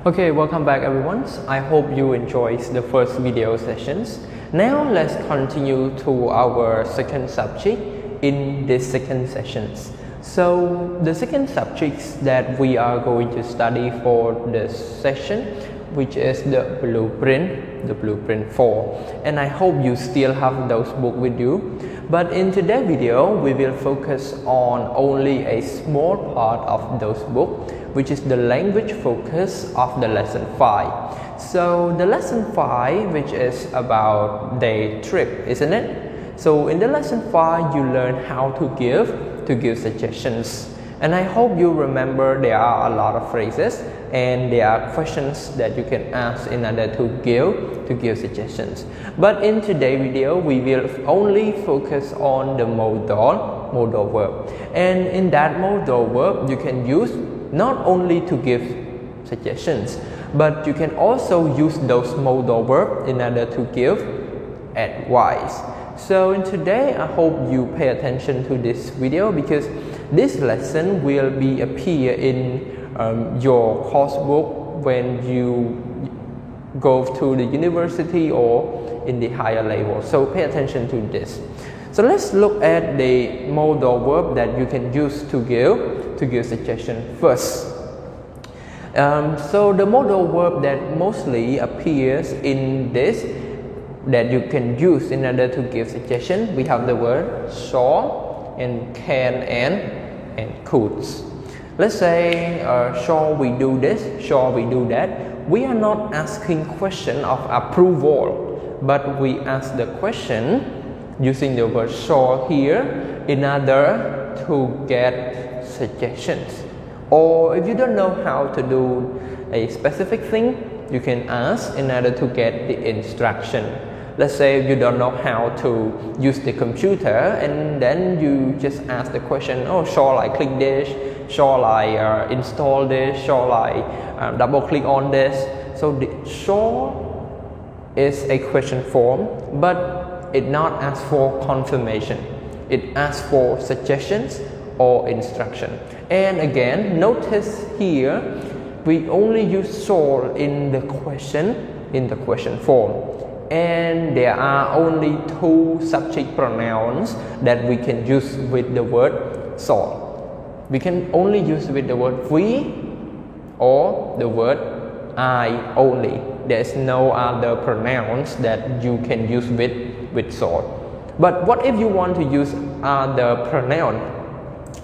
Okay, welcome back everyone. I hope you enjoyed the first video sessions. Now let's continue to our second subject in this second sessions. So the second subject that we are going to study for this session, which is the blueprint 4, and I hope you still have those books with you. But in today's video, we will focus on only a small part of those books, which is the language focus of the lesson 5. So the lesson 5, which is about day trip, isn't it? So in the lesson 5, you learn how to give suggestions. And I hope you remember there are a lot of phrases and there are questions that you can ask in order to give suggestions. But in today's video, we will only focus on the modal verb. And in that modal verb, you can use not only to give suggestions, but you can also use those modal verbs in order to give advice. So in today, I hope you pay attention to this video because this lesson will be appear in your coursebook when you go to the university or in the higher level. So pay attention to this. So let's look at the modal verb that you can use to give suggestion first. So the modal verb that mostly appears in this that you can use in order to give suggestion, we have the word shall and can and could. Let's say shall we do this, shall we do that. We are not asking question of approval, but we ask the question using the word shall here in order to get suggestions. Or if you don't know how to do a specific thing, you can ask in order to get the instruction. Let's say you don't know how to use the computer, and then you just ask the question, oh, shall I click this? Shall I install this? Shall I double click on this? So the shall is a question form, but it not asks for confirmation. It asks for suggestions or instruction. And again, notice here, we only use shall in the question form. And there are only two subject pronouns that we can use with the word shall. We can only use with the word we or the word I only. There is no other pronouns that you can use with shall. But what if you want to use other pronoun?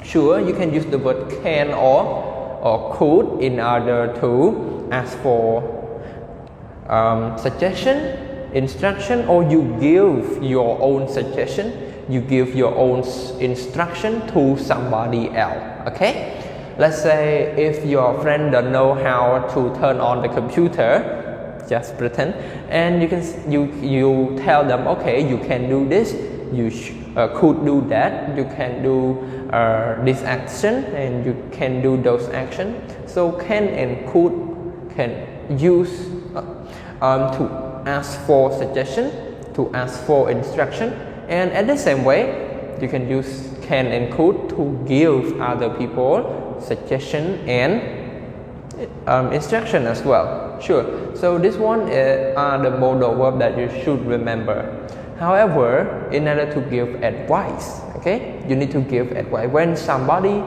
Sure, you can use the word can or could in order to ask for suggestion, instruction, or you give your own suggestion, you give your own instruction to somebody else. Okay, let's say if your friend don't know how to turn on the computer, just pretend, and you tell them, okay, you can do this, you could do that, you can do this action, and you can do those actions. So can and could can use to ask for suggestion, to ask for instruction, and at the same way you can use can and could to give other people suggestion and instruction as well. Sure, so this one are the modal verb that you should remember. However, in order to give advice, okay, you need to give advice when somebody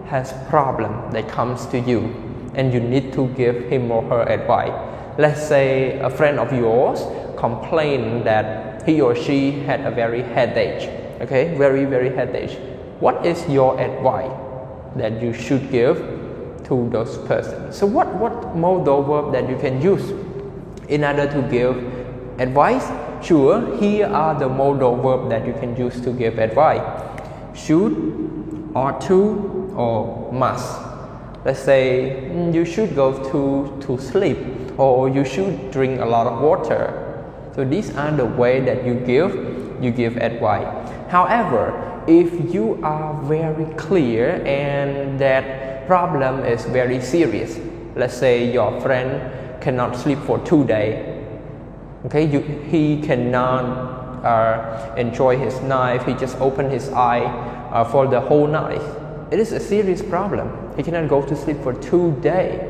has problem that comes to you and you need to give him or her advice. Let's say a friend of yours complained that he or she had a very headache, okay, very headache. What is your advice that you should give to those persons? So what modal verb that you can use in order to give advice? Sure, here are the modal verb that you can use to give advice. Should, ought to, or must. Let's say you should go to sleep, or you should drink a lot of water. So these are the way that you give advice. However, if you are very clear and that problem is very serious, let's say your friend cannot sleep for 2 days, okay, he cannot enjoy his night, he just opened his eye for the whole night. It is a serious problem. He cannot go to sleep for 2 days.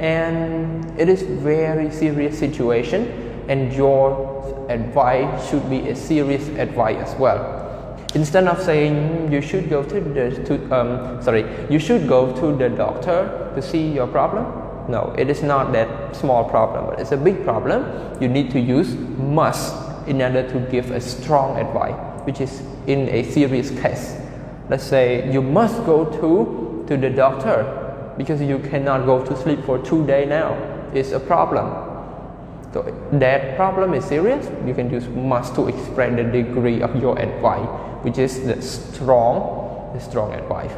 and it is very serious situation, and your advice should be a serious advice as well. Instead of saying you should go to the doctor to see your problem. No, it is not that small problem, but it's a big problem. You need to use must in order to give a strong advice, which is in a serious case. Let's say you must go to the doctor because you cannot go to sleep for 2 days now. It's a problem. So that problem is serious. You can use must to express the degree of your advice, which is the strong advice.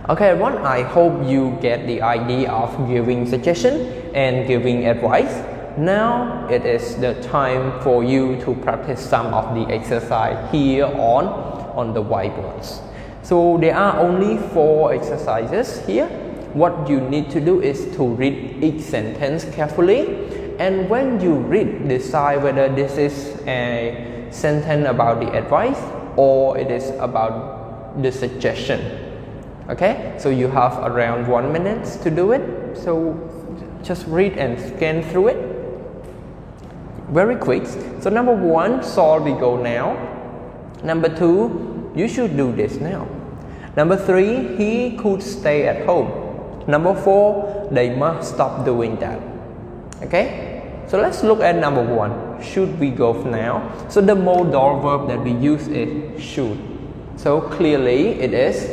Okay, everyone, I hope you get the idea of giving suggestion and giving advice. Now it is the time for you to practice some of the exercise here on the whiteboards. So there are only 4 exercises here. What you need to do is to read each sentence carefully, and when you read, decide whether this is a sentence about the advice or it is about the suggestion. Okay, so you have around 1 minute to do it. So just read and scan through it very quick. So number 1, Saul will go now. Number 2, you should do this now. Number 3, he could stay at home. Number 4, they must stop doing that. Okay, so let's look at number 1, should we go now. So the modal verb that we use is should. So clearly it is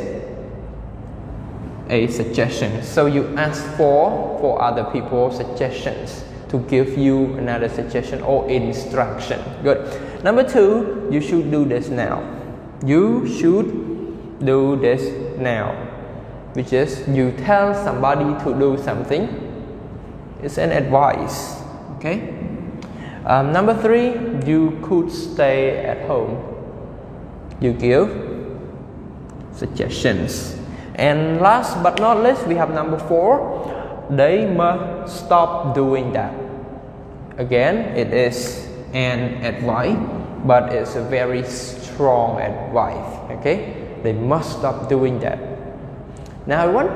a suggestion. So you ask for other people's suggestions to give you another suggestion or instruction. Good. Number 2, you should do this now. You should do this now, which is you tell somebody to do something. It's an advice. Okay. Number 3, you could stay at home. You give suggestions. And last but not least, we have number 4, they must stop doing that. Again, it is an advice, but it's a very strong advice. Okay, they must stop doing that. Now everyone,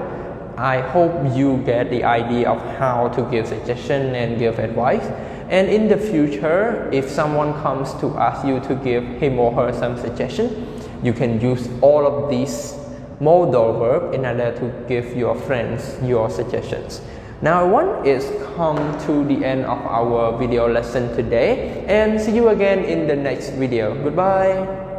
I hope you get the idea of how to give suggestion and give advice. And in the future, if someone comes to ask you to give him or her some suggestion, you can use all of these modal verb in order to give your friends your suggestions. Now everyone, it's come to the end of our video lesson today, and see you again in the next video. Goodbye.